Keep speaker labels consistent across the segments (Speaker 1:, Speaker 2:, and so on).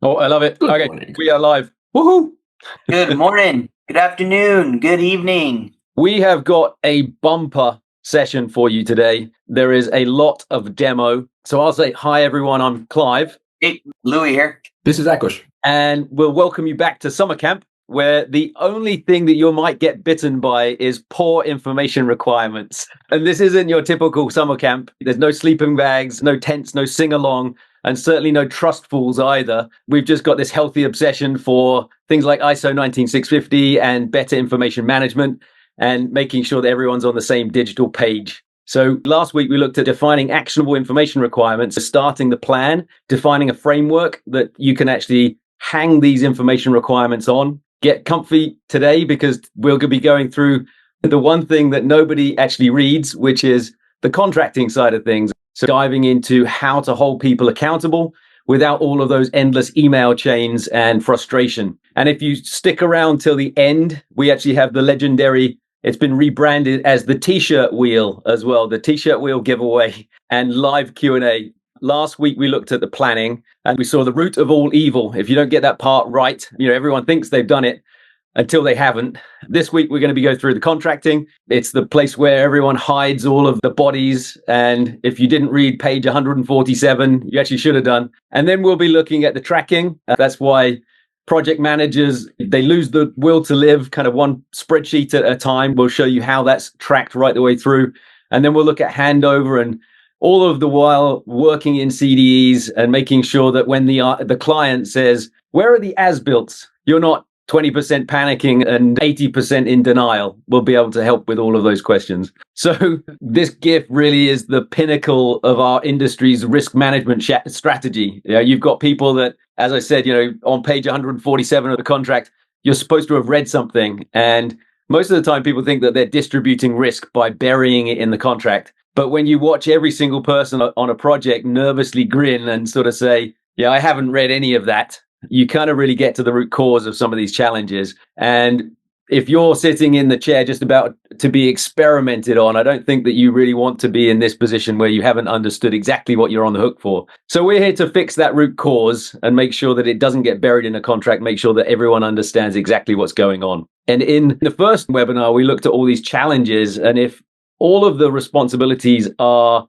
Speaker 1: Oh, I love it.
Speaker 2: Good
Speaker 1: Okay,
Speaker 2: morning.
Speaker 1: we are live. Woohoo!
Speaker 3: Good morning, good afternoon, good evening.
Speaker 1: We have got a bumper session for you today. There is a lot of demo. So I'll say, hi, everyone. I'm Clive.
Speaker 3: Hey, Louis here.
Speaker 2: This is Akush.
Speaker 1: And we'll welcome you back to summer camp, where the only thing that you might get bitten by is poor information requirements. And this isn't your typical summer camp. There's no sleeping bags, no tents, no sing-along, and certainly no trustfuls either. We've just got this healthy obsession for things like ISO 19650 and better information management and making sure that everyone's on the same digital page. So last week we looked at defining actionable information requirements, starting the plan, defining a framework that you can actually hang these information requirements on. Get comfy today because we're going to be going through the one thing that nobody actually reads, which is the contracting side of things. So diving into how to hold people accountable without all of those endless email chains and frustration. And if you stick around till the end, we actually have the legendary, it's been rebranded as the T-shirt wheel as well, the T-shirt wheel giveaway and live Q&A. Last week, we looked at the planning and we saw the root of all evil. If you don't get that part right, everyone thinks they've done it until they haven't. This week, we're going to be going through the contracting. It's the place where everyone hides all of the bodies. And if you didn't read page 147, you actually should have done. And then we'll be looking at the tracking. That's why project managers, they lose the will to live, kind of one spreadsheet at a time. We'll show you how that's tracked right the way through. And then we'll look at handover and all of the while working in CDEs and making sure that when the client says, where are the as-built? You're not 20% panicking and 80% in denial. We'll be able to help with all of those questions. So this GIF really is the pinnacle of our industry's risk management strategy. You've got people that, as I said, on page 147 of the contract, you're supposed to have read something. And most of the time people think that they're distributing risk by burying it in the contract. But when you watch every single person on a project nervously grin and sort of say, yeah, I haven't read any of that, you kind of really get to the root cause of some of these challenges. And if you're sitting in the chair just about to be experimented on, I don't think that you really want to be in this position where you haven't understood exactly what you're on the hook for. So we're here to fix that root cause and make sure that it doesn't get buried in a contract, make sure that everyone understands exactly what's going on. And in the first webinar, we looked at all these challenges. And if all of the responsibilities are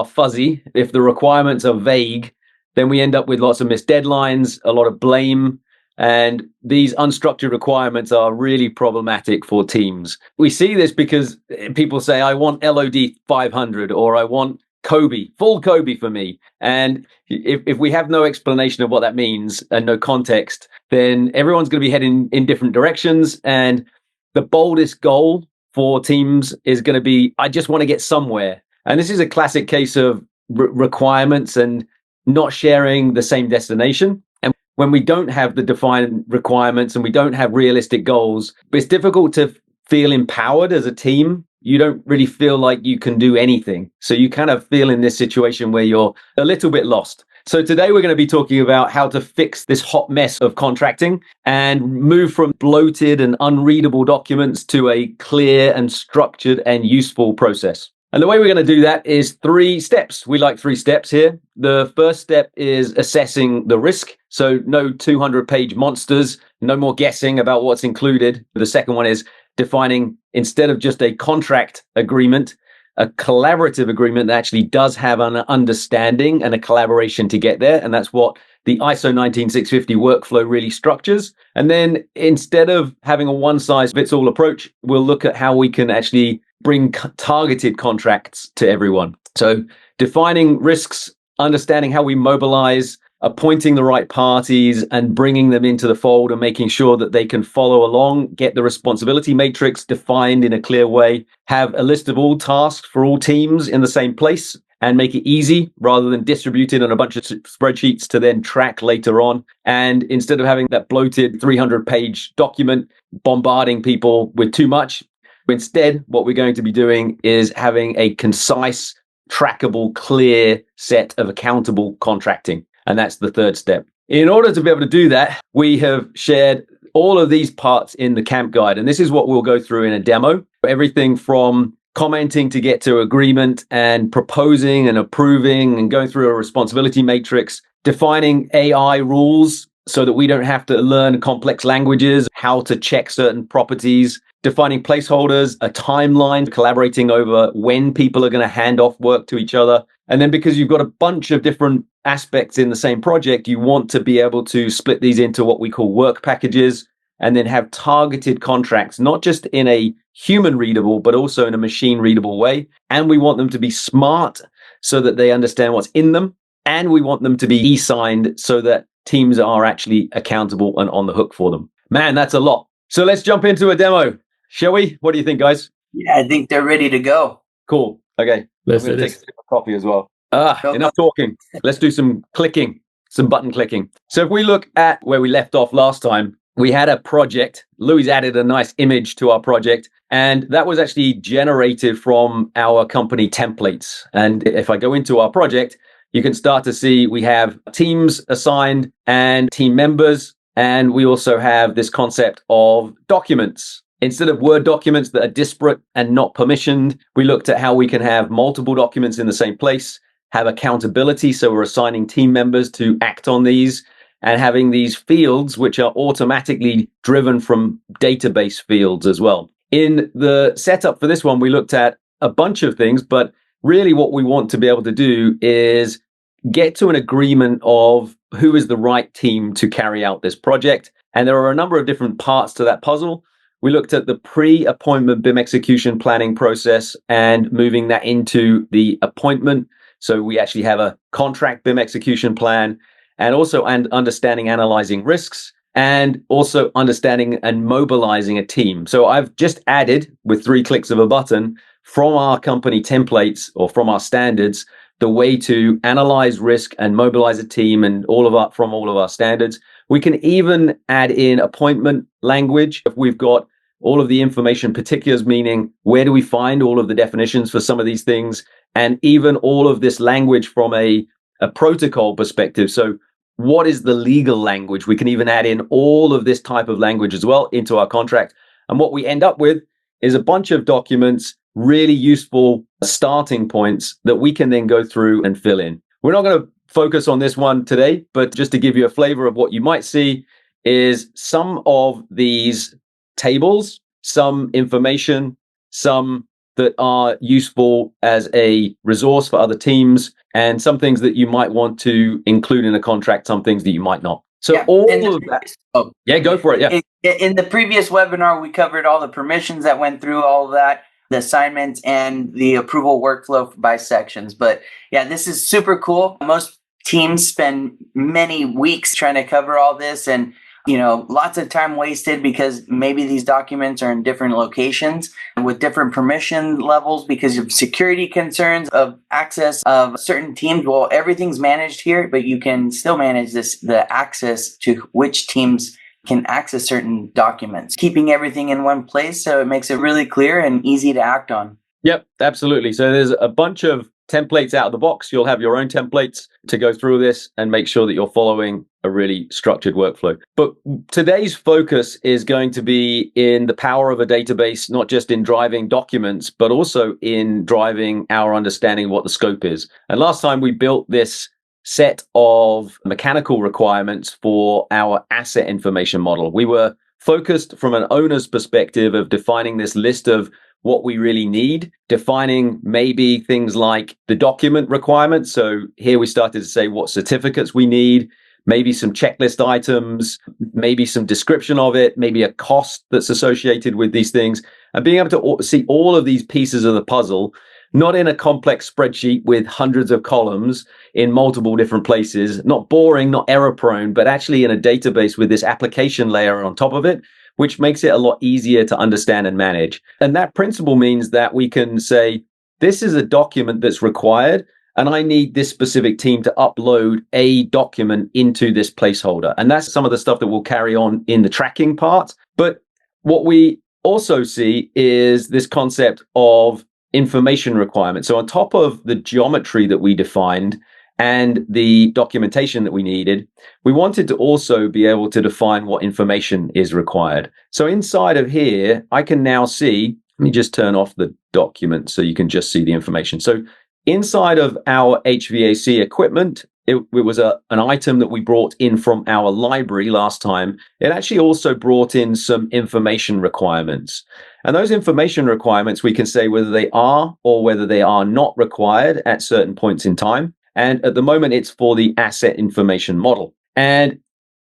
Speaker 1: fuzzy, if the requirements are vague, then we end up with lots of missed deadlines, a lot of blame, and these unstructured requirements are really problematic for teams. We see this because people say, I want LOD 500 or I want Kobe, full Kobe for me. And if we have no explanation of what that means and no context, then everyone's going to be heading in different directions. And the boldest goal for teams is going to be, I just want to get somewhere. And this is a classic case of requirements and not sharing the same destination. And when we don't have the defined requirements and we don't have realistic goals, it's difficult to feel empowered as a team. You don't really feel like you can do anything. So you kind of feel in this situation where you're a little bit lost. So today we're going to be talking about how to fix this hot mess of contracting and move from bloated and unreadable documents to a clear and structured and useful process. And the way we're going to do that is 3 steps. We like 3 steps here. The first step is assessing the risk. So no 200-page monsters, no more guessing about what's included. The second one is defining, instead of just a contract agreement, a collaborative agreement that actually does have an understanding and a collaboration to get there. And that's what the ISO 19650 workflow really structures. And then instead of having a one-size-fits-all approach, we'll look at how we can actually bring targeted contracts to everyone. So defining risks, understanding how we mobilize, appointing the right parties and bringing them into the fold and making sure that they can follow along, get the responsibility matrix defined in a clear way, have a list of all tasks for all teams in the same place and make it easy rather than distributed on a bunch of spreadsheets to then track later on. And instead of having that bloated 300-page document bombarding people with too much, instead, what we're going to be doing is having a concise, trackable, clear set of accountable contracting. And that's the third step. In order to be able to do that, we have shared all of these parts in the camp guide. And this is what we'll go through in a demo. Everything from commenting to get to agreement and proposing and approving and going through a responsibility matrix defining AI rules so that we don't have to learn complex languages, how to check certain properties, defining placeholders, a timeline, collaborating over when people are going to hand off work to each other. And then because you've got a bunch of different aspects in the same project, you want to be able to split these into what we call work packages and then have targeted contracts, not just in a human readable, but also in a machine readable way. And we want them to be smart so that they understand what's in them. And we want them to be e-signed so that teams are actually accountable and on the hook for them. Man, that's a lot. So let's jump into a demo, shall we? What do you think, guys?
Speaker 3: Yeah, I think they're ready to go.
Speaker 1: Cool. Okay.
Speaker 2: Let's
Speaker 1: I'm going
Speaker 2: do
Speaker 1: to take
Speaker 2: this.
Speaker 1: a sip of coffee as well. Enough talking. Let's do some clicking, some button clicking. So if we look at where we left off last time, we had a project. Louis added a nice image to our project, and that was actually generated from our company templates. And if I go into our project, you can start to see we have teams assigned and team members, and we also have this concept of documents. Instead of Word documents that are disparate and not permissioned, we looked at how we can have multiple documents in the same place, have accountability, so we're assigning team members to act on these, and having these fields which are automatically driven from database fields as well. In the setup for this one, we looked at a bunch of things, but really what we want to be able to do is get to an agreement of who is the right team to carry out this project. And there are a number of different parts to that puzzle. We looked at the pre-appointment BIM execution planning process and moving that into the appointment. So we actually have a contract BIM execution plan, and also understanding analyzing risks, and also understanding and mobilizing a team. So I've just added, with 3 clicks of a button, from our company templates or from our standards, the way to analyze risk and mobilize a team, and from all of our standards. We can even add in appointment language if we've got all of the information particulars, meaning where do we find all of the definitions for some of these things, and even all of this language from a protocol perspective. So what is the legal language? We can even add in all of this type of language as well into our contract. And what we end up with is a bunch of documents, really useful starting points that we can then go through and fill in. We're not going to focus on this one today, but just to give you a flavor of what you might see is some of these tables, some information, some that are useful as a resource for other teams, and some things that you might want to include in a contract, some things that you might not. So
Speaker 3: Yeah,
Speaker 1: all of that. Oh, yeah, go for it. Yeah.
Speaker 3: In the previous webinar, we covered all the permissions that went through all of that, the assignments, and the approval workflow by sections. But yeah, this is super cool. Most teams spend many weeks trying to cover all this, and lots of time wasted because maybe these documents are in different locations with different permission levels because of security concerns of access of certain teams. Well, everything's managed here, but you can still manage the access to which teams can access certain documents, keeping everything in one place. So it makes it really clear and easy to act on.
Speaker 1: Yep, absolutely. So there's a bunch of templates out of the box. You'll have your own templates to go through this and make sure that you're following a really structured workflow. But today's focus is going to be in the power of a database, not just in driving documents, but also in driving our understanding of what the scope is. And last time we built this set of mechanical requirements for our asset information model. We were focused from an owner's perspective of defining this list of what we really need, defining maybe things like the document requirements. So here we started to say what certificates we need, maybe some checklist items, maybe some description of it, maybe a cost that's associated with these things, and being able to see all of these pieces of the puzzle, not in a complex spreadsheet with hundreds of columns in multiple different places, not boring, not error prone, but actually in a database with this application layer on top of it, which makes it a lot easier to understand and manage. And that principle means that we can say, this is a document that's required, and I need this specific team to upload a document into this placeholder. And that's some of the stuff that we'll carry on in the tracking part. But what we also see is this concept of information requirements. So on top of the geometry that we defined and the documentation that we needed, we wanted to also be able to define what information is required. So inside of here, I can now see, let me just turn off the document so you can just see the information. So inside of our HVAC equipment, it was an item that we brought in from our library last time. It actually also brought in some information requirements. And those information requirements, we can say whether they are or whether they are not required at certain points in time. And at the moment, it's for the asset information model. And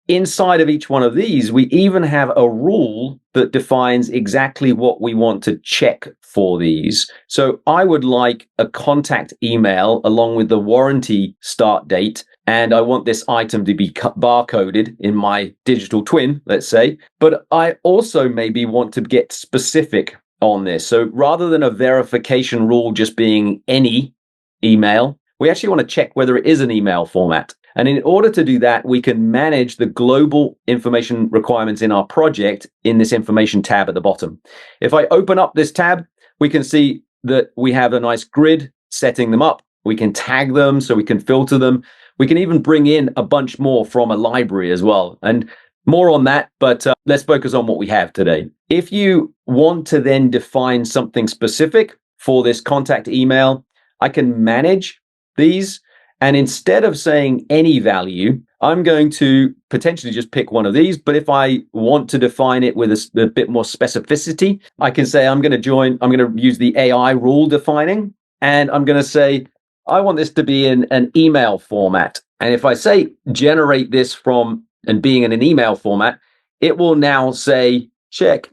Speaker 1: inside of each one of these, we even have a rule that defines exactly what we want to check for these. So I would like a contact email along with the warranty start date. And I want this item to be barcoded in my digital twin, let's say. But I also maybe want to get specific on this. So rather than a verification rule just being any email, we actually want to check whether it is an email format. And in order to do that, we can manage the global information requirements in our project in this information tab at the bottom. If I open up this tab, we can see that we have a nice grid setting them up. We can tag them so we can filter them. We can even bring in a bunch more from a library as well. And more on that, but let's focus on what we have today. If you want to then define something specific for this contact email, I can manage these. And instead of saying any value, I'm going to potentially just pick one of these. But if I want to define it with a bit more specificity, I can say I'm going to use the AI rule defining. And I'm going to say, I want this to be in an email format. And if I say generate this from and being in an email format, it will now say, check,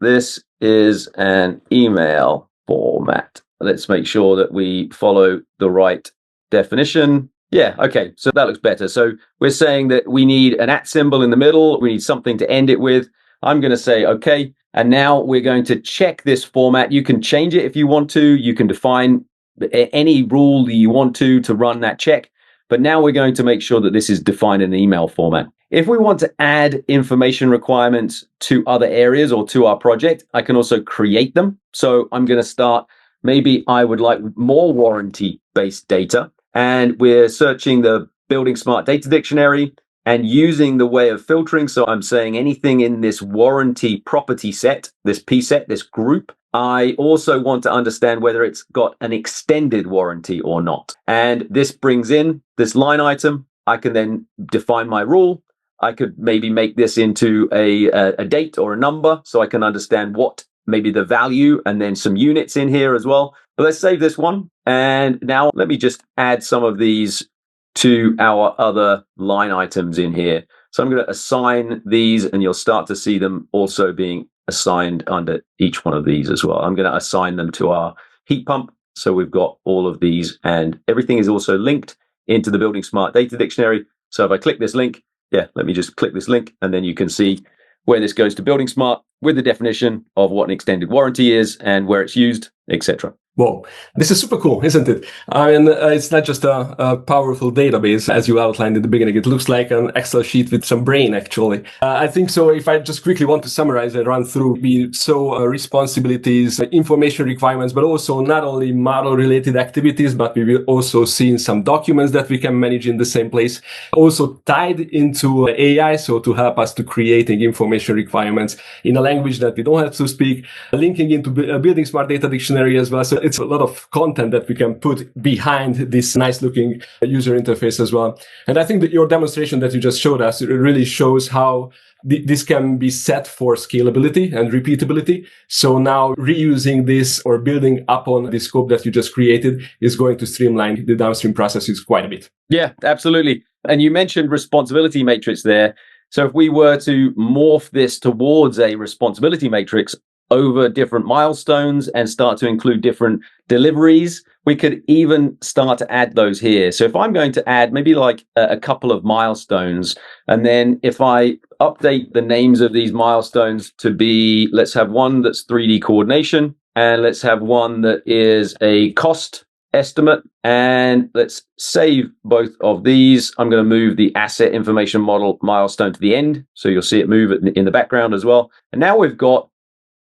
Speaker 1: this is an email format. Let's make sure that we follow the right definition. Yeah, okay, so that looks better. So we're saying that we need an @ symbol in the middle. We need something to end it with. I'm going to say, okay, and now we're going to check this format. You can change it if you want to. You can define any rule that you want to run that check. But now we're going to make sure that this is defined in an email format. If we want to add information requirements to other areas or to our project, I can also create them. So I'm going to start, maybe I would like more warranty-based data. And we're searching the Building Smart Data Dictionary and using the way of filtering. So I'm saying anything in this warranty property set, this P set, this group. I also want to understand whether it's got an extended warranty or not. And this brings in this line item. I can then define my rule. I could maybe make this into a date or a number so I can understand what maybe the value and then some units in here as well. But let's save this one. And now let me just add some of these to our other line items in here. So I'm going to assign these and you'll start to see them also being assigned under each one of these as well. I'm going to assign them to our heat pump. So we've got all of these and everything is also linked into the Building Smart Data Dictionary. So if I click this link, let me just click this link and then you can see where this goes to Building Smart with the definition of what an extended warranty is and where it's used, etc.
Speaker 2: Whoa, this is super cool, isn't it? I mean, it's not just a powerful database, as you outlined in the beginning. It looks like an Excel sheet with some brain, actually. I think so. If I just quickly want to summarize and run through, responsibilities, information requirements, but also not only model-related activities, but we will also see some documents that we can manage in the same place. Also tied into AI, so to help us to creating information requirements in a language that we don't have to speak, linking into Building Smart Data Dictionary as well. So it's a lot of content that we can put behind this nice looking user interface as well. And I think that your demonstration that you just showed us, it really shows how this can be set for scalability and repeatability. So now reusing this or building upon the scope that you just created is going to streamline the downstream processes quite a bit.
Speaker 1: Yeah, absolutely. And you mentioned responsibility matrix there. So if we were to morph this towards a responsibility matrix over different milestones and start to include different deliveries, we could even start to add those here. So if I'm going to add maybe like a couple of milestones, and then if I update the names of these milestones to be, let's have one that's 3D coordination, and let's have one that is a cost estimate, and let's save both of these. I'm going to move the asset information model milestone to the end. So you'll see it move in the background as well. And now we've got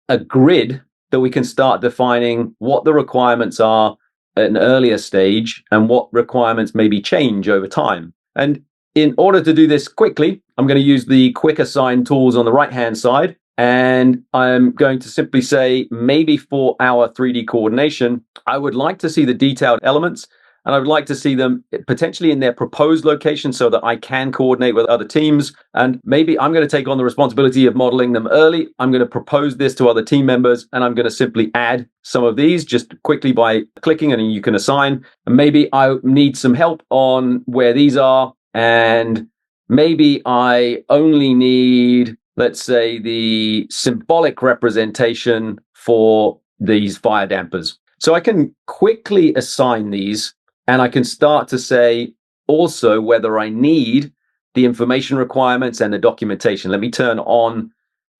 Speaker 1: a grid that we can start defining what the requirements are at an earlier stage and what requirements maybe change over time. And in order to do this quickly, I'm going to use the quick assign tools on the right-hand side. And I'm going to simply say, maybe for our 3D coordination, I would like to see the detailed elements, and I would like to see them potentially in their proposed location so that I can coordinate with other teams. And maybe I'm going to take on the responsibility of modeling them early. I'm going to propose this to other team members, and I'm going to simply add some of these just quickly by clicking, and you can assign. And maybe I need some help on where these are, and maybe I only need, let's say, the symbolic representation for these fire dampers. So I can quickly assign these, and I can start to say also whether I need the information requirements and the documentation. Let me turn on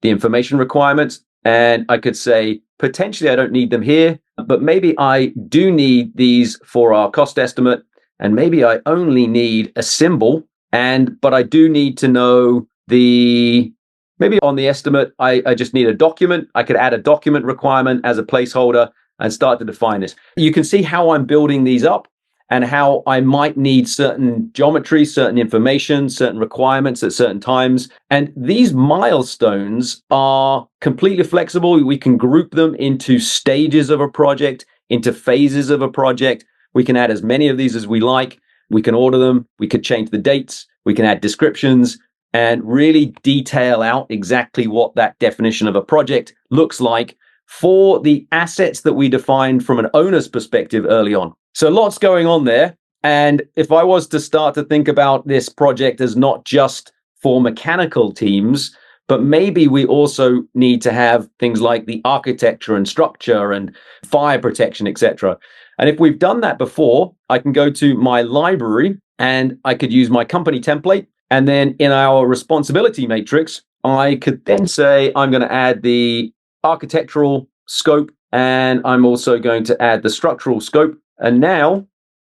Speaker 1: the information requirements, and I could say, potentially I don't need them here, but maybe I do need these for our cost estimate, and maybe I only need a symbol, but I do need to know maybe on the estimate, I just need a document. I could add a document requirement as a placeholder and start to define this. You can see how I'm building these up and how I might need certain geometry, certain information, certain requirements at certain times. And these milestones are completely flexible. We can group them into stages of a project, into phases of a project. We can add as many of these as we like. We can order them. We could change the dates. We can add descriptions and really detail out exactly what that definition of a project looks like for the assets that we defined from an owner's perspective early on. So lots going on there. And if I was to start to think about this project as not just for mechanical teams, but maybe we also need to have things like the architecture and structure and fire protection, etc. And if we've done that before, I can go to my library and I could use my company template. And then in our responsibility matrix, I could then say, I'm going to add the architectural scope, and I'm also going to add the structural scope. And now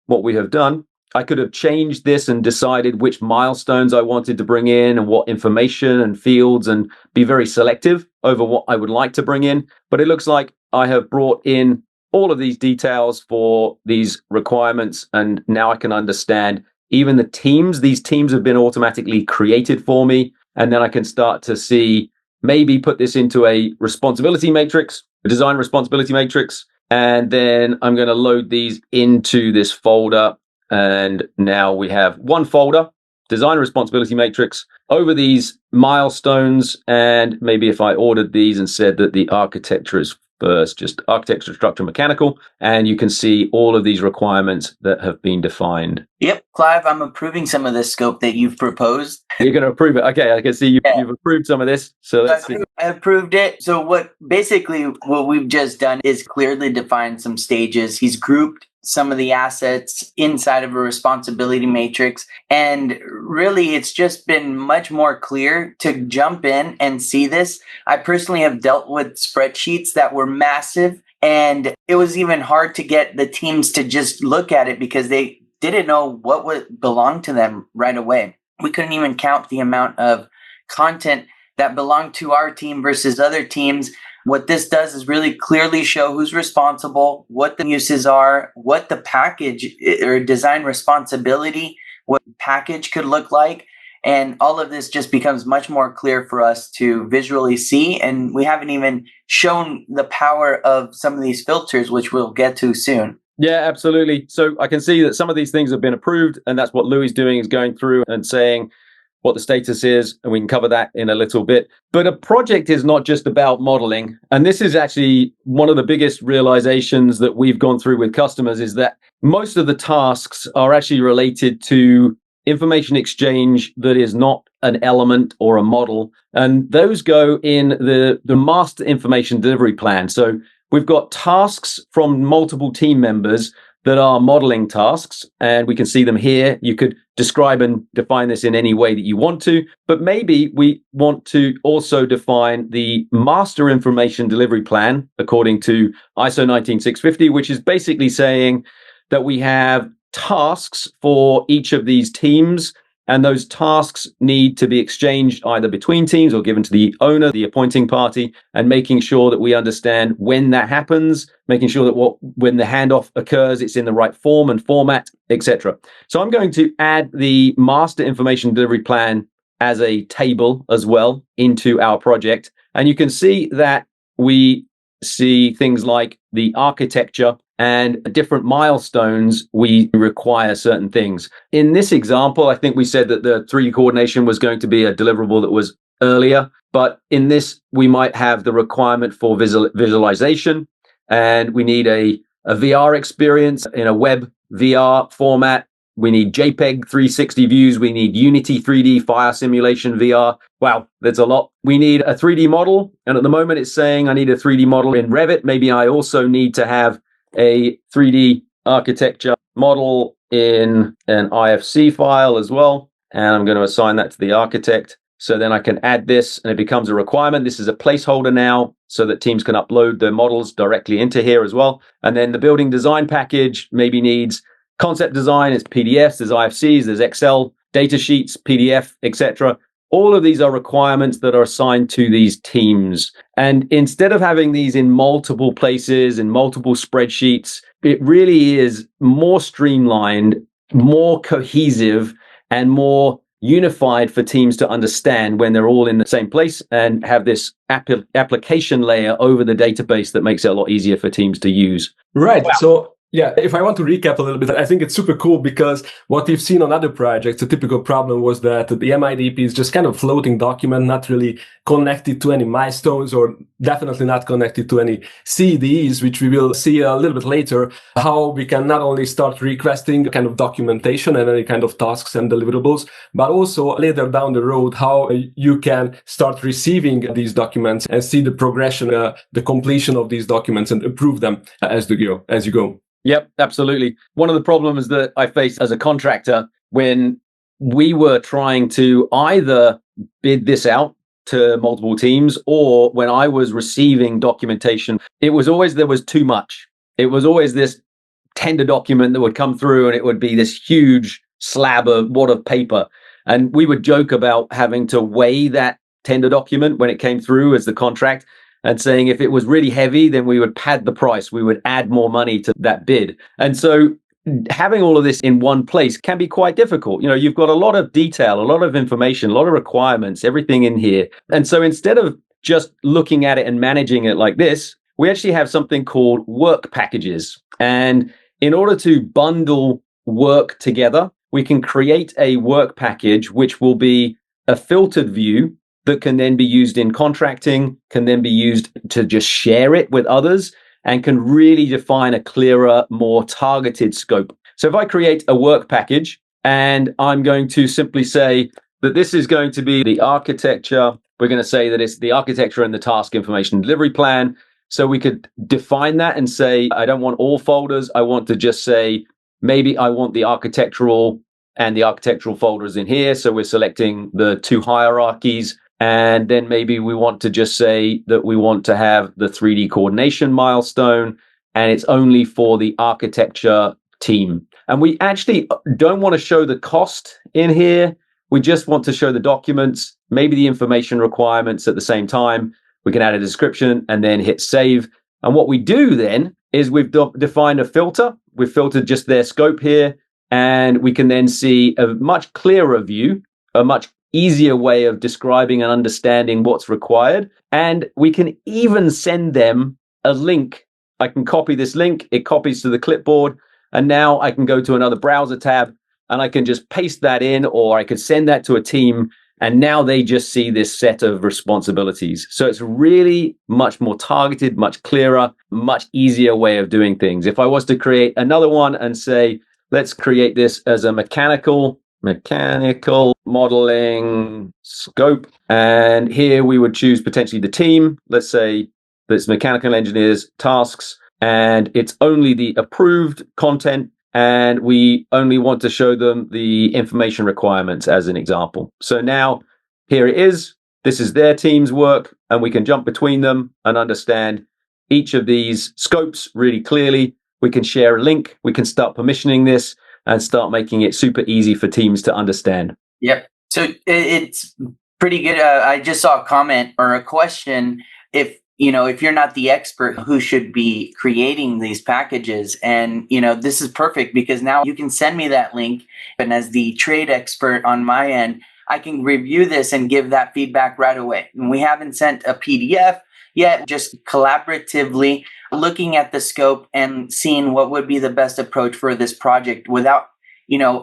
Speaker 1: what we have done, I could have changed this and decided which milestones I wanted to bring in and what information and fields, and be very selective over what I would like to bring in. But it looks like I have brought in all of these details for these requirements. And now I can understand even the teams. These teams have been automatically created for me. And then I can start to see, maybe put this into a responsibility matrix, a design responsibility matrix. And then I'm going to load these into this folder. And now we have one folder, design responsibility matrix, over these milestones. And maybe if I ordered these and said that the architecture is first, just architecture, structure, mechanical, and you can see all of these requirements that have been defined.
Speaker 3: Yep, Clive, I'm approving some of this scope that you've proposed.
Speaker 1: You're going to approve it. Okay, I can see you've approved some of this. So let's see.
Speaker 3: I approved it. So what we've just done is clearly defined some stages. He's grouped some of the assets inside of a responsibility matrix. And really, it's just been much more clear to jump in and see this. I personally have dealt with spreadsheets that were massive, and it was even hard to get the teams to just look at it because they didn't know what would belong to them right away. We couldn't even count the amount of content that belonged to our team versus other teams. What this does is really clearly show who's responsible, what the uses are, what the package or design responsibility, what package could look like. And all of this just becomes much more clear for us to visually see. And we haven't even shown the power of some of these filters, which we'll get to soon.
Speaker 1: Yeah, absolutely. So I can see that some of these things have been approved, and that's what Louis is doing, is going through and saying what the status is, and we can cover that in a little bit. But a project is not just about modeling. And this is actually one of the biggest realizations that we've gone through with customers, is that most of the tasks are actually related to information exchange that is not an element or a model. And those go in the master information delivery plan. So we've got tasks from multiple team members that are modeling tasks, and we can see them here. You could describe and define this in any way that you want to, but maybe we want to also define the master information delivery plan according to ISO 19650, which is basically saying that we have tasks for each of these teams, and those tasks need to be exchanged either between teams or given to the owner, the appointing party, and making sure that we understand when that happens, making sure that when the handoff occurs, it's in the right form and format, etc. So I'm going to add the master information delivery plan as a table as well into our project. And you can see that we see things like the architecture and different milestones. We require certain things. In this example, I think we said that the 3D coordination was going to be a deliverable that was earlier, but in this, we might have the requirement for visualization, and we need a VR experience in a web VR format. We need JPEG 360 views. We need Unity 3D fire simulation VR. Wow, there's a lot. We need a 3D model. And at the moment it's saying I need a 3D model in Revit. Maybe I also need to have a 3D architecture model in an IFC file as well. And I'm going to assign that to the architect. So then I can add this and it becomes a requirement. This is a placeholder now so that teams can upload their models directly into here as well. And then the building design package maybe needs concept design, it's PDFs, there's IFCs, there's Excel, data sheets, PDF, etc. All of these are requirements that are assigned to these teams. And instead of having these in multiple places, in multiple spreadsheets, it really is more streamlined, more cohesive, and more unified for teams to understand when they're all in the same place and have this application layer over the database that makes it a lot easier for teams to use.
Speaker 2: Right. Wow. So yeah, if I want to recap a little bit, I think it's super cool because what we've seen on other projects, a typical problem was that the MIDP is just kind of floating document, not really connected to any milestones or definitely not connected to any CDs, which we will see a little bit later, how we can not only start requesting kind of documentation and any kind of tasks and deliverables, but also later down the road, how you can start receiving these documents and see the progression, the completion of these documents and improve them as you go.
Speaker 1: Yep, absolutely. One of the problems that I faced as a contractor when we were trying to either bid this out to multiple teams or when I was receiving documentation, it was always there was too much. It was always this tender document that would come through and it would be this huge slab of wad of paper. And we would joke about having to weigh that tender document when it came through as the contract, and saying if it was really heavy, then we would pad the price. We would add more money to that bid. And so having all of this in one place can be quite difficult. You know, you've got a lot of detail, a lot of information, a lot of requirements, everything in here. And so instead of just looking at it and managing it like this, we actually have something called work packages. And in order to bundle work together, we can create a work package, which will be a filtered view that can then be used in contracting, can then be used to just share it with others, and can really define a clearer, more targeted scope. So if I create a work package and I'm going to simply say that this is going to be the architecture, we're going to say that it's the architecture and the task information delivery plan. So we could define that and say, I don't want all folders. I want to just say, maybe I want the architectural and the architectural folders in here. So we're selecting the two hierarchies. And then maybe we want to just say that we want to have the 3D coordination milestone, and it's only for the architecture team. And we actually don't want to show the cost in here. We just want to show the documents, maybe the information requirements at the same time. We can add a description and then hit save. And what we do then is we've defined a filter. We've filtered just their scope here, and we can then see a much clearer view, a much easier way of describing and understanding what's required. And we can even send them a link. I can copy this link, it copies to the clipboard, and now I can go to another browser tab and I can just paste that in, or I could send that to a team, and now they just see this set of responsibilities. So it's really much more targeted, much clearer, much easier way of doing things. If I was to create another one and say, let's create this as a mechanical modeling scope. And here we would choose potentially the team. Let's say that's mechanical engineers tasks, and it's only the approved content. And we only want to show them the information requirements as an example. So now here it is. This is their team's work, and we can jump between them and understand each of these scopes really clearly. We can share a link. We can start permissioning this and start making it super easy for teams to understand.
Speaker 3: Yep. So it's pretty good. I just saw a comment or a question. If you're not the expert, who should be creating these packages? And, this is perfect because now you can send me that link. And as the trade expert on my end, I can review this and give that feedback right away. And we haven't sent a PDF yet, just collaboratively looking at the scope and seeing what would be the best approach for this project without,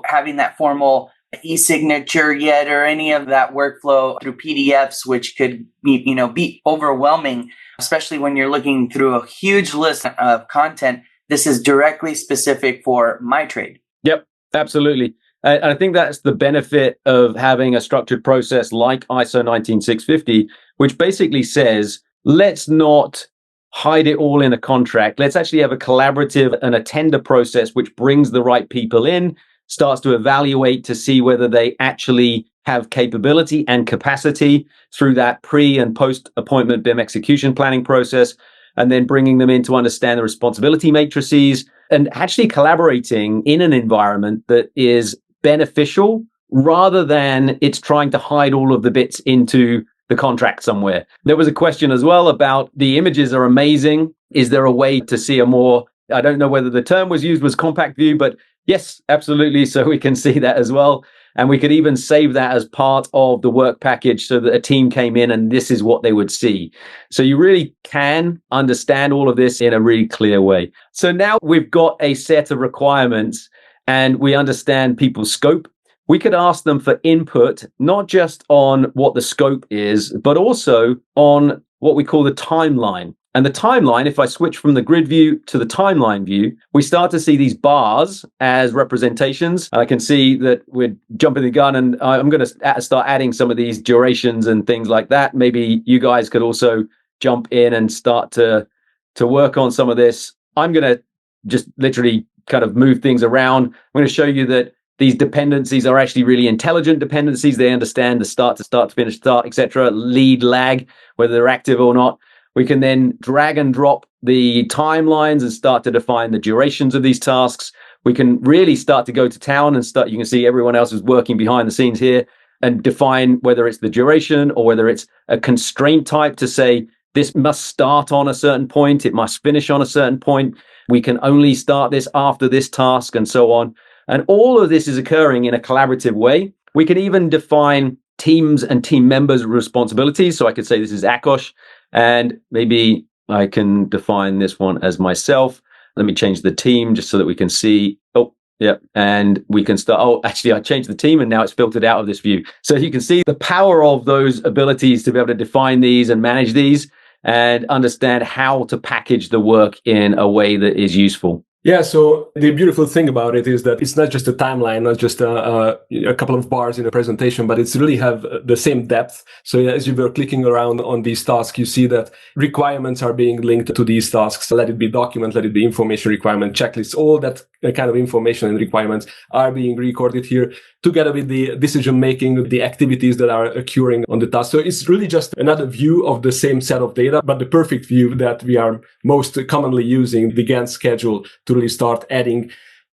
Speaker 3: having that formal e-signature yet or any of that workflow through PDFs, which could be overwhelming, especially when you're looking through a huge list of content. This is directly specific for my trade.
Speaker 1: Yep, absolutely. And I think that's the benefit of having a structured process like ISO 19650, which basically says, let's not hide it all in a contract. Let's actually have a collaborative and a tender process which brings the right people in, starts to evaluate to see whether they actually have capability and capacity through that pre and post appointment BIM execution planning process, and then bringing them in to understand the responsibility matrices and actually collaborating in an environment that is beneficial rather than it's trying to hide all of the bits into the contract somewhere. There was a question as well about the images are amazing. Is there a way to see a more, I don't know whether the term was used was compact view, but yes, absolutely. So we can see that as well. And we could even save that as part of the work package so that a team came in and this is what they would see. So you really can understand all of this in a really clear way. So now we've got a set of requirements and we understand people's scope. We could ask them for input, not just on what the scope is, but also on what we call the timeline. And the timeline, if I switch from the grid view to the timeline view, we start to see these bars as representations. I can see that we're jumping the gun, and I'm going to start adding some of these durations and things like that. Maybe you guys could also jump in and start to work on some of this. I'm going to just literally kind of move things around. I'm going to show you that these dependencies are actually really intelligent dependencies. They understand the start to finish, start, etc., lead, lag, whether they're active or not. We can then drag and drop the timelines and start to define the durations of these tasks. We can really start to go to town and you can see everyone else is working behind the scenes here and define whether it's the duration or whether it's a constraint type to say, this must start on a certain point, it must finish on a certain point. We can only start this after this task and so on. And all of this is occurring in a collaborative way. We can even define teams and team members' responsibilities. So I could say this is Akosh, and maybe I can define this one as myself. Let me change the team just so that we can see. Oh, yeah. And we can start. Oh, actually, I changed the team and now it's filtered out of this view. So you can see the power of those abilities to be able to define these and manage these and understand how to package the work in a way that is useful.
Speaker 2: Yeah, so the beautiful thing about it is that it's not just a timeline, not just a couple of bars in a presentation, but it's really have the same depth. So as you were clicking around on these tasks, you see that requirements are being linked to these tasks. Let it be document, let it be information requirement, checklists, all that kind of information and requirements are being recorded here together with the decision making, the activities that are occurring on the task. So it's really just another view of the same set of data, but the perfect view that we are most commonly using, the Gantt schedule, to really start adding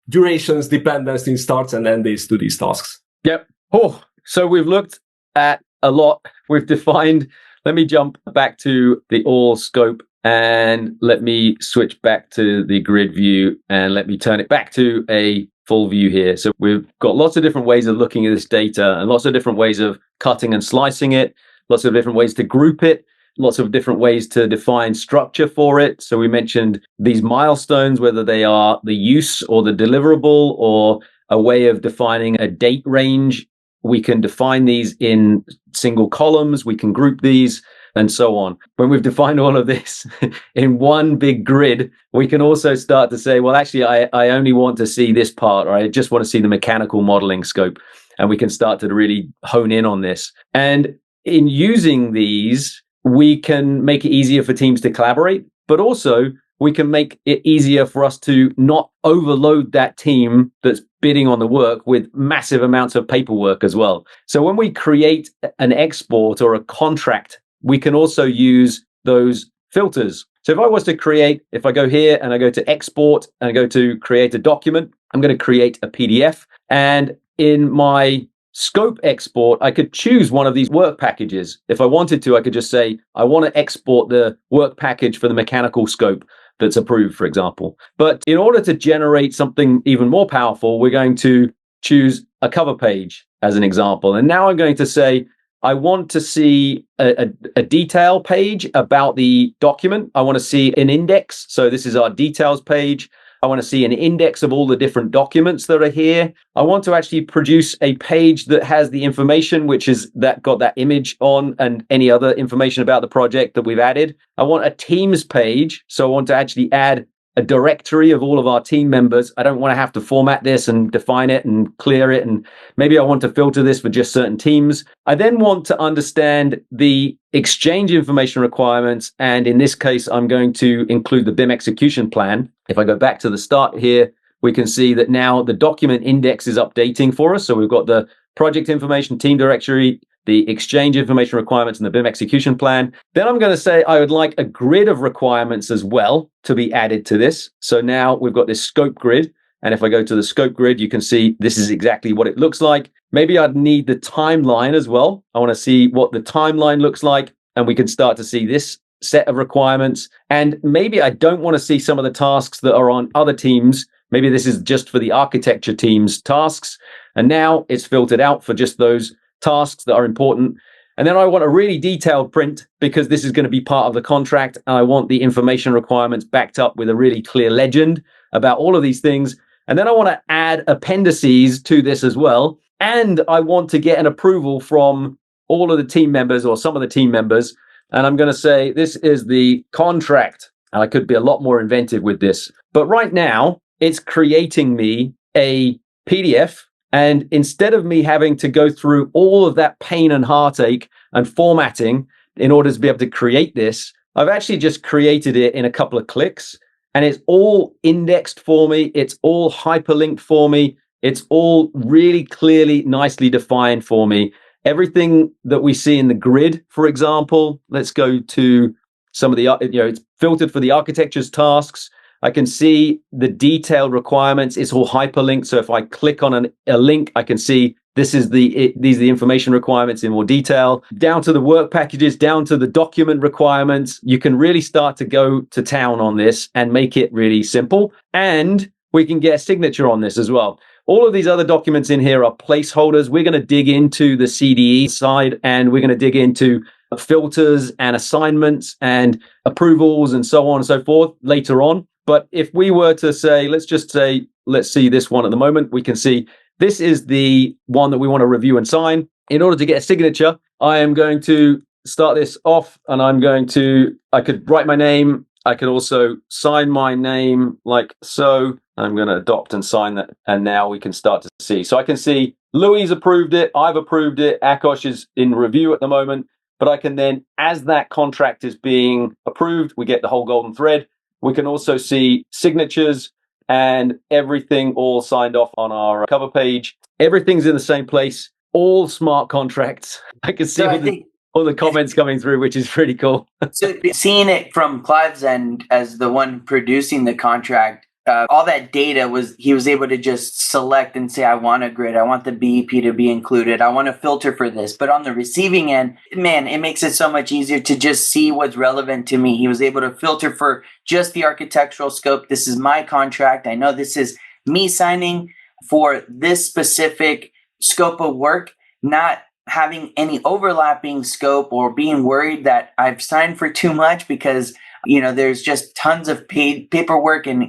Speaker 2: durations, dependencies, starts and end days to these tasks.
Speaker 1: Yep. Oh, so we've looked at a lot. We've defined, let me jump back to the all scope and let me switch back to the grid view and let me turn it back to a full view here. So we've got lots of different ways of looking at this data and lots of different ways of cutting and slicing it, lots of different ways to group it, lots of different ways to define structure for it. So we mentioned these milestones, whether they are the use or the deliverable or a way of defining a date range. We can define these in single columns. We can group these and so on. When we've defined all of this in one big grid, we can also start to say, well, actually, I only want to see this part, or I just want to see the mechanical modeling scope. And we can start to really hone in on this. And in using these, we can make it easier for teams to collaborate, but also we can make it easier for us to not overload that team that's bidding on the work with massive amounts of paperwork as well. So when we create an export or a contract, we can also use those filters. So if I was to create, if I go here and I go to export and I go to create a document, I'm going to create a PDF. And in my scope export, I could choose one of these work packages. If I wanted to, I could just say, I want to export the work package for the mechanical scope that's approved, for example. But in order to generate something even more powerful, we're going to choose a cover page as an example. And now I'm going to say, I want to see a detail page about the document. I want to see an index. So this is our details page. I want to see an index of all the different documents that are here. I want to actually produce a page that has the information, which is that got that image on and any other information about the project that we've added. I want a Teams page. So I want to actually add a directory of all of our team members. I don't want to have to format this and define it and clear it. And maybe I want to filter this for just certain teams. I then want to understand the exchange information requirements. And in this case, I'm going to include the BIM Execution Plan. If I go back to the start here, we can see that now the document index is updating for us. So we've got the project information, team directory, the exchange information requirements, and the BIM Execution Plan. Then I'm going to say I would like a grid of requirements as well to be added to this. So now we've got this scope grid. And if I go to the scope grid, you can see this is exactly what it looks like. Maybe I'd need the timeline as well. I want to see what the timeline looks like. And we can start to see this set of requirements. And maybe I don't want to see some of the tasks that are on other teams. Maybe this is just for the architecture team's tasks. And now it's filtered out for just those tasks that are important. And then I want a really detailed print because this is going to be part of the contract. And I want the information requirements backed up with a really clear legend about all of these things. And then I want to add appendices to this as well. And I want to get an approval from all of the team members or some of the team members. And I'm going to say, this is the contract. And I could be a lot more inventive with this. But right now, it's creating me a PDF. And instead of me having to go through all of that pain and heartache and formatting in order to be able to create this, I've actually just created it in a couple of clicks. And it's all indexed for me. It's all hyperlinked for me. It's all really clearly, nicely defined for me. Everything that we see in the grid, for example, let's go to some of the, it's filtered for the architecture's tasks. I can see the detailed requirements. It's all hyperlinked. So if I click on a link, I can see these are the information requirements in more detail. Down to the work packages, down to the document requirements. You can really start to go to town on this and make it really simple. And we can get a signature on this as well. All of these other documents in here are placeholders. We're going to dig into the CDE side, and we're going to dig into filters and assignments and approvals and so on and so forth later on. But if we were to say, let's see this one at the moment, we can see this is the one that we want to review and sign. In order to get a signature, I am going to start this off, and I could write my name. I could also sign my name like so. I'm going to adopt and sign that. And now we can start to see. So I can see Louis approved it. I've approved it. Akash is in review at the moment. But I can then, as that contract is being approved, we get the whole golden thread. We can also see signatures and everything all signed off on our cover page. Everything's in the same place. All smart contracts. I can see all the comments coming through, which is pretty cool.
Speaker 3: So seeing it from Clive's end as the one producing the contract, all that data he was able to just select and say, I want a grid. I want the BEP to be included. I want to filter for this. But on the receiving end, man, it makes it so much easier to just see what's relevant to me. He was able to filter for just the architectural scope. This is my contract. I know this is me signing for this specific scope of work, not having any overlapping scope or being worried that I've signed for too much because, there's just tons of paperwork and,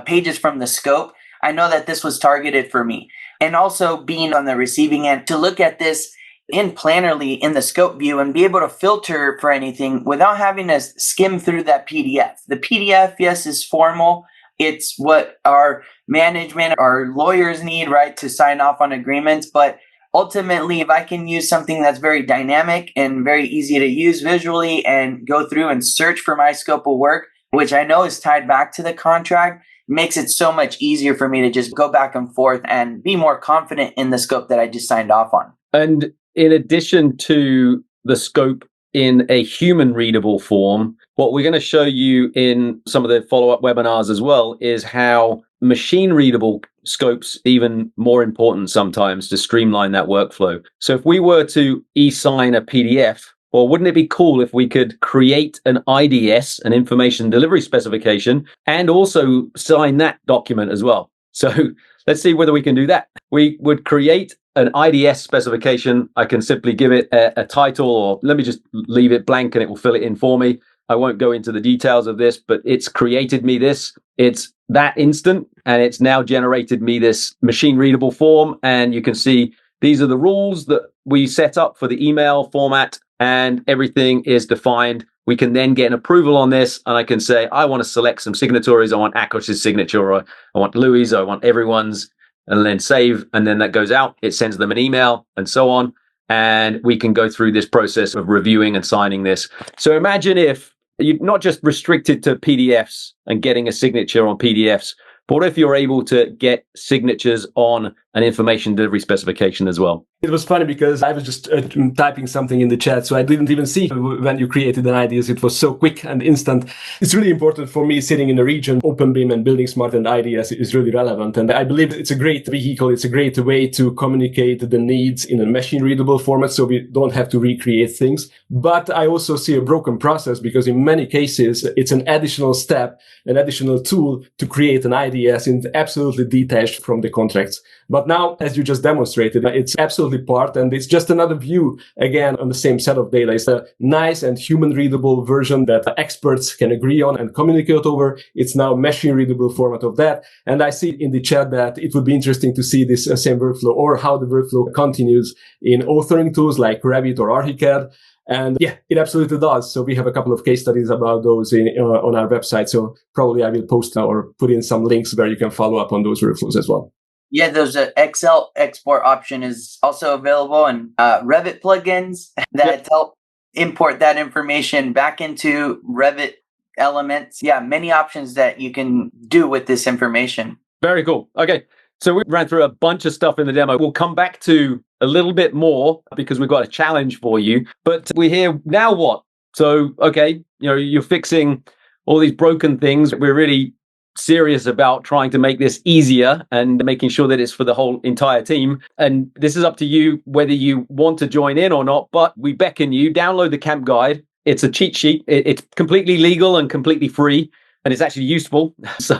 Speaker 3: pages from the scope. I know that this was targeted for me. And also being on the receiving end to look at this in Plannerly in the scope view and be able to filter for anything without having to skim through that PDF. The PDF, yes, is formal. It's what our management, our lawyers need, right, to sign off on agreements. But ultimately, if I can use something that's very dynamic and very easy to use visually and go through and search for my scope of work, which I know is tied back to the contract, makes it so much easier for me to just go back and forth and be more confident in the scope that I just signed off on.
Speaker 1: And in addition to the scope in a human-readable form, what we're going to show you in some of the follow-up webinars as well is how machine-readable scopes even more important sometimes to streamline that workflow. So if we were to e-sign a PDF, well, wouldn't it be cool if we could create an IDS, an information delivery specification, and also sign that document as well? So let's see whether we can do that. We would create an IDS specification. I can simply give it a title, or let me just leave it blank and it will fill it in for me. I won't go into the details of this, but it's created me this. It's that instant, and it's now generated me this machine readable form. And you can see these are the rules that we set up for the email format, and everything is defined. We can then get an approval on this, and I can say, I want to select some signatories. I want Akos's signature, or I want Louis, I want everyone's, and then save. And then that goes out. It sends them an email and so on. And we can go through this process of reviewing and signing this. So imagine if you're not just restricted to PDFs and getting a signature on PDFs, but what if you're able to get signatures on an information delivery specification as well?
Speaker 2: It was funny because I was just typing something in the chat, so I didn't even see when you created an IDS. It was so quick and instant. It's really important for me sitting in the region. OpenBIM and Building Smart and IDS is really relevant. And I believe it's a great vehicle. It's a great way to communicate the needs in a machine-readable format, so we don't have to recreate things. But I also see a broken process because in many cases, it's an additional step, an additional tool to create an IDS and absolutely detached from the contracts. But now, as you just demonstrated, it's absolutely part, and it's just another view, again, on the same set of data. It's a nice and human-readable version that experts can agree on and communicate over. It's now machine-readable format of that. And I see in the chat that it would be interesting to see this same workflow, or how the workflow continues in authoring tools like Revit or Archicad. And yeah, it absolutely does. So we have a couple of case studies about those on our website. So probably I will post or put in some links where you can follow up on those workflows as well.
Speaker 3: Yeah, there's an Excel export option is also available, and Revit plugins that help import that information back into Revit elements. Yeah, many options that you can do with this information.
Speaker 1: Very cool. Okay, so we ran through a bunch of stuff in the demo. We'll come back to a little bit more because we've got a challenge for you. But we're here now. What? So, okay, you're fixing all these broken things. We're really serious about trying to make this easier and making sure that it's for the whole entire team. And this is up to you whether you want to join in or not, but we beckon you, download the camp guide. It's a cheat sheet. It's completely legal and completely free, and it's actually useful. So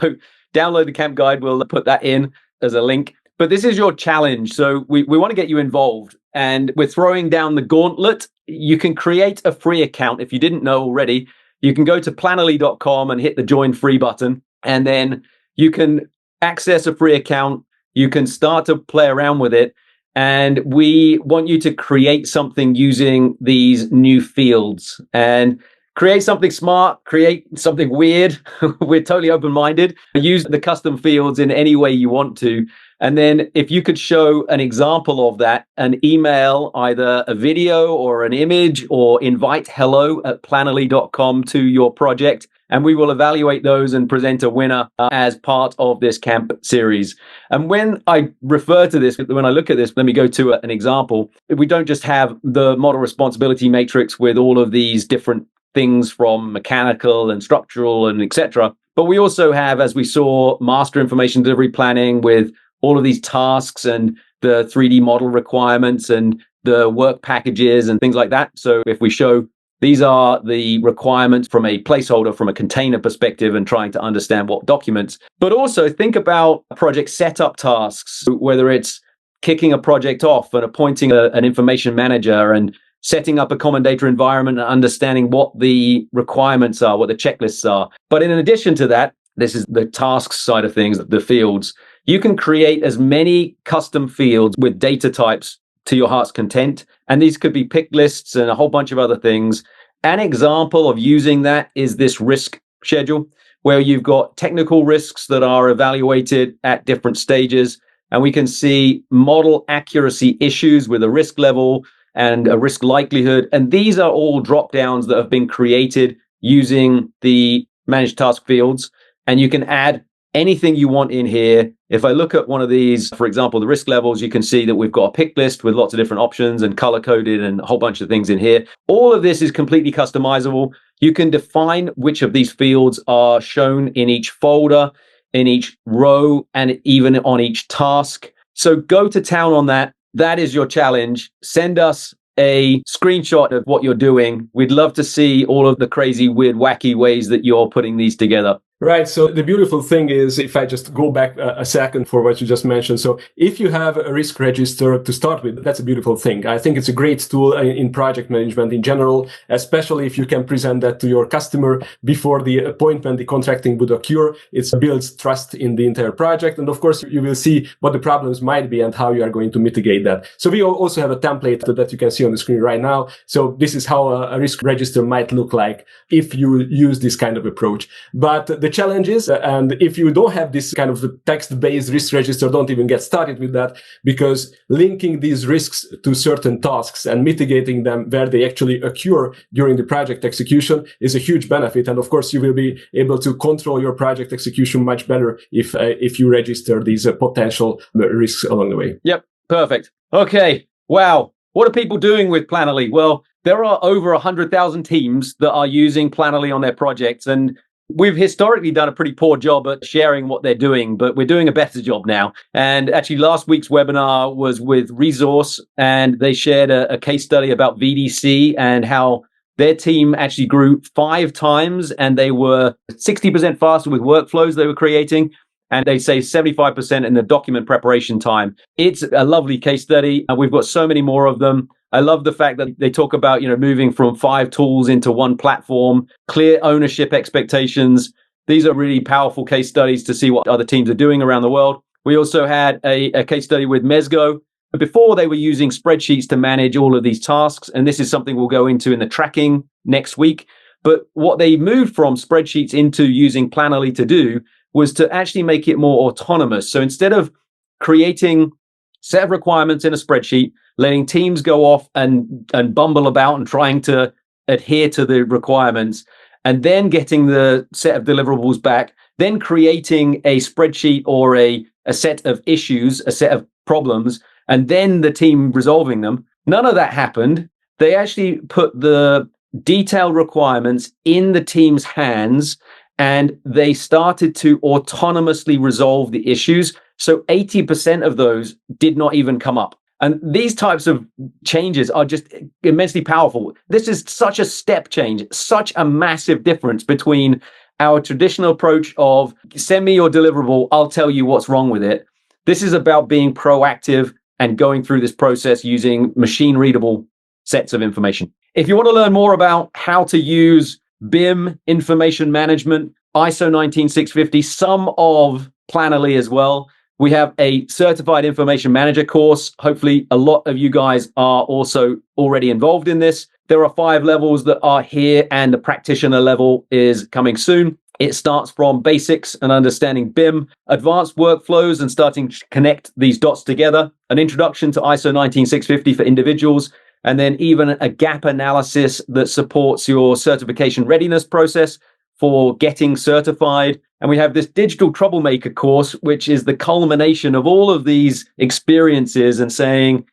Speaker 1: download the camp guide. We'll put that in as a link. But this is your challenge. So we want to get you involved, and we're throwing down the gauntlet. You can create a free account. If you didn't know already, you can go to plannerly.com and hit the join free button. And then you can access a free account. You can start to play around with it. And we want you to create something using these new fields, and create something smart, create something weird. We're totally open-minded. Use the custom fields in any way you want to. And then if you could show an example of that, an email, either a video or an image, or invite hello@plannerly.com to your project. And we will evaluate those and present a winner as part of this camp series. And when I refer to this, when I look at this, let me go to an example. We don't just have the model responsibility matrix with all of these different things from mechanical and structural and etc. But we also have, as we saw, master information delivery planning with all of these tasks and the 3D model requirements and the work packages and things like that. So if we show these are the requirements from a placeholder, from a container perspective, and trying to understand what documents. But also think about project setup tasks, whether it's kicking a project off and appointing an information manager and setting up a common data environment and understanding what the requirements are, what the checklists are. But in addition to that, this is the tasks side of things, the fields. You can create as many custom fields with data types to your heart's content. And these could be pick lists and a whole bunch of other things. An example of using that is this risk schedule, where you've got technical risks that are evaluated at different stages. And we can see model accuracy issues with a risk level and a risk likelihood. And these are all drop downs that have been created using the managed task fields. And you can add anything you want in here. If I look at one of these, for example, the risk levels, you can see that we've got a pick list with lots of different options and color coded and a whole bunch of things in here. All of this is completely customizable. You can define which of these fields are shown in each folder, in each row, and even on each task. So go to town on that. That is your challenge. Send us a screenshot of what you're doing. We'd love to see all of the crazy, weird, wacky ways that you're putting these together.
Speaker 2: Right. So the beautiful thing is, if I just go back a second for what you just mentioned. So if you have a risk register to start with, that's a beautiful thing. I think it's a great tool in project management in general, especially if you can present that to your customer before the appointment, the contracting would occur. It builds trust in the entire project. And of course, you will see what the problems might be and how you are going to mitigate that. So we also have a template that you can see on the screen right now. So this is how a risk register might look like if you use this kind of approach. But the challenge is, and if you don't have this kind of text-based risk register, don't even get started with that, because linking these risks to certain tasks and mitigating them where they actually occur during the project execution is a huge benefit. And of course, you will be able to control your project execution much better if you register these potential risks along the way.
Speaker 1: Yep, perfect. Okay, wow. What are people doing with Planoly? Well, there are over 100,000 teams that are using Planoly on their projects, and we've historically done a pretty poor job at sharing what they're doing, but we're doing a better job now. And actually, last week's webinar was with Resource, and they shared a case study about VDC and how their team actually grew 5 times, and they were 60% faster with workflows they were creating, and they save 75% in the document preparation time. It's a lovely case study, and we've got so many more of them. I love the fact that they talk about, moving from 5 tools into one platform, clear ownership expectations. These are really powerful case studies to see what other teams are doing around the world. We also had a case study with Mezgo. Before, they were using spreadsheets to manage all of these tasks, and this is something we'll go into in the tracking next week. But what they moved from spreadsheets into using Planoly to do was to actually make it more autonomous. So instead of creating set of requirements in a spreadsheet, letting teams go off and bumble about and trying to adhere to the requirements, and then getting the set of deliverables back, then creating a spreadsheet or a set of issues, a set of problems, and then the team resolving them. None of that happened. They actually put the detailed requirements in the team's hands, and they started to autonomously resolve the issues. So 80% of those did not even come up. And these types of changes are just immensely powerful. This is such a step change, such a massive difference between our traditional approach of send me your deliverable, I'll tell you what's wrong with it. This is about being proactive and going through this process using machine-readable sets of information. If you want to learn more about how to use BIM information management, ISO 19650, some of Planoly as well, we have a certified information manager course. Hopefully, a lot of you guys are also already involved in this. There are 5 levels that are here, and the practitioner level is coming soon. It starts from basics and understanding BIM, advanced workflows and starting to connect these dots together, an introduction to ISO 19650 for individuals, and then even a gap analysis that supports your certification readiness process for getting certified. And we have this digital troublemaker course, which is the culmination of all of these experiences and saying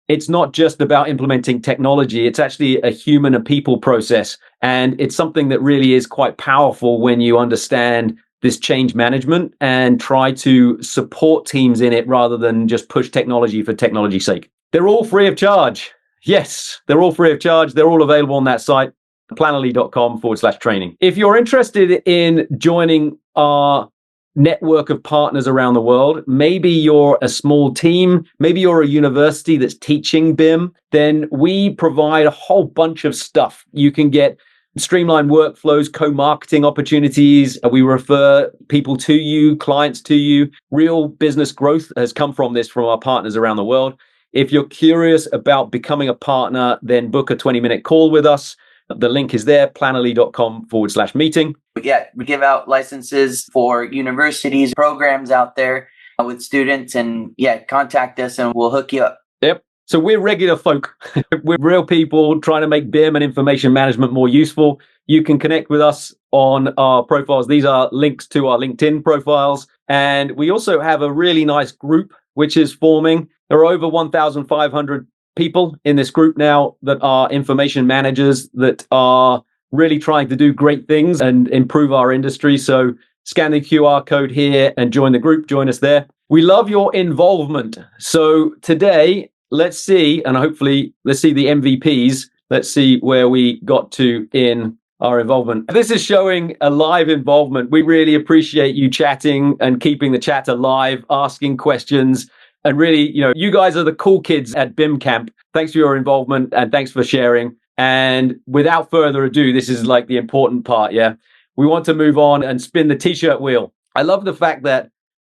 Speaker 1: it's not just about implementing technology, it's actually a human and people process. And it's something that really is quite powerful when you understand this change management and try to support teams in it rather than just push technology for technology's sake. They're all free of charge. Yes, they're all free of charge. They're all available on that site, planoly.com/training. If you're interested in joining our network of partners around the world, maybe you're a small team, maybe you're a university that's teaching BIM, then we provide a whole bunch of stuff. You can get streamlined workflows, co-marketing opportunities. We refer people to you, clients to you. Real business growth has come from this, from our partners around the world. If you're curious about becoming a partner, then book a 20-minute call with us. The link is there, planoly.com/meeting.
Speaker 3: Yeah, we give out licenses for universities, programs out there with students, and contact us and we'll hook you up.
Speaker 1: Yep. So we're regular folk. We're real people trying to make BIM and information management more useful. You can connect with us on our profiles. These are links to our LinkedIn profiles. And we also have a really nice group which is forming. There are over 1,500 people in this group now that are information managers that are really trying to do great things and improve our industry. So scan the QR code here and join the group. Join us there. We love your involvement. So today, let's see, and hopefully let's see the MVPs. Let's see where we got to in our involvement. This is showing a live involvement. We really appreciate you chatting and keeping the chat alive, asking questions. And really, you guys are the cool kids at BIM Camp. Thanks for your involvement and thanks for sharing. And without further ado, this is like the important part, yeah? We want to move on and spin the t-shirt wheel. I love the fact that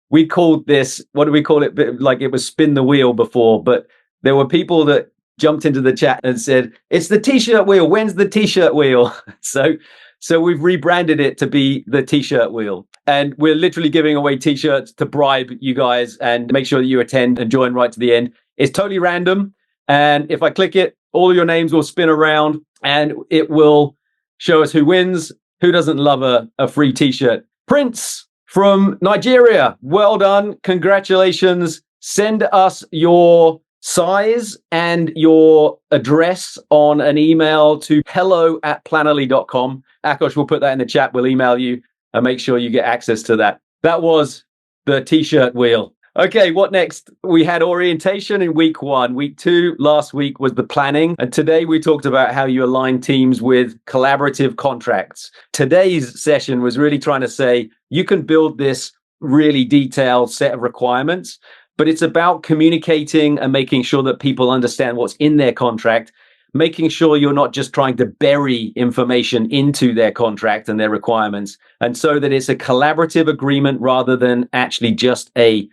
Speaker 1: we called this, what do we call it? Like it was spin the wheel before, but there were people that jumped into the chat and said, it's the t-shirt wheel. When's the t-shirt wheel? So we've rebranded it to be the t-shirt wheel. And we're literally giving away t-shirts to bribe you guys and make sure that you attend and join right to the end. It's totally random. And if I click it, all of your names will spin around and it will show us who wins. Who doesn't love a free t-shirt? Prince from Nigeria. Well done. Congratulations. Send us your size and your address on an email to hello@plannerly.com. Akash will put that in the chat. We'll email you and make sure you get access to that. That was the t-shirt wheel. Okay, what next? We had orientation in week 1. Week 2 last week was the planning. And today we talked about how you align teams with collaborative contracts. Today's session was really trying to say, you can build this really detailed set of requirements, but it's about communicating and making sure that people understand what's in their contract, making sure you're not just trying to bury information into their contract and their requirements, and so that it's a collaborative agreement rather than actually just a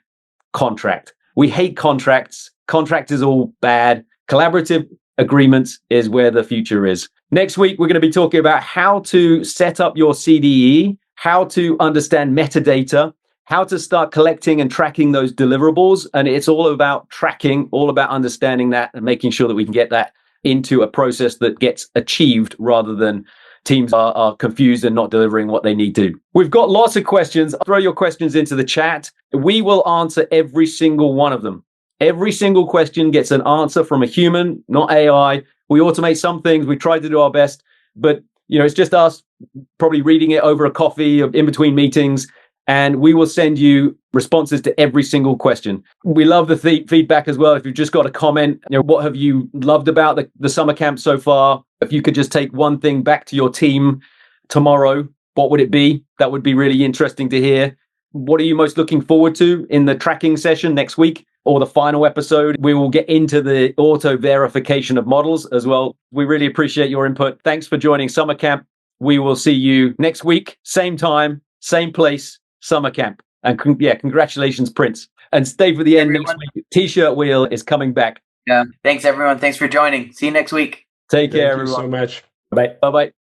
Speaker 1: contract. We hate contracts. Contract is all bad. Collaborative agreements is where the future is. Next week, we're going to be talking about how to set up your CDE, how to understand metadata, how to start collecting and tracking those deliverables. And it's all about tracking, all about understanding that and making sure that we can get that into a process that gets achieved rather than teams are confused and not delivering what they need to. We've got lots of questions. Throw your questions into the chat. We will answer every single one of them. Every single question gets an answer from a human, not AI. We automate some things. We try to do our best, but it's just us probably reading it over a coffee in between meetings, and we will send you responses to every single question. We love the feedback as well. If you've just got a comment, what have you loved about the summer camp so far? If you could just take one thing back to your team tomorrow, what would it be? That would be really interesting to hear. What are you most looking forward to in the tracking session next week or the final episode? We will get into the auto verification of models as well. We really appreciate your input. Thanks for joining summer camp. We will see you next week, same time, same place, summer camp. And congratulations, Prince. And stay for the end next week. T-shirt wheel is coming back.
Speaker 3: Yeah. Thanks, everyone. Thanks for joining. See you next week.
Speaker 1: Take care,
Speaker 2: Thank you
Speaker 1: everyone.
Speaker 2: so much.
Speaker 1: Bye. Bye-bye.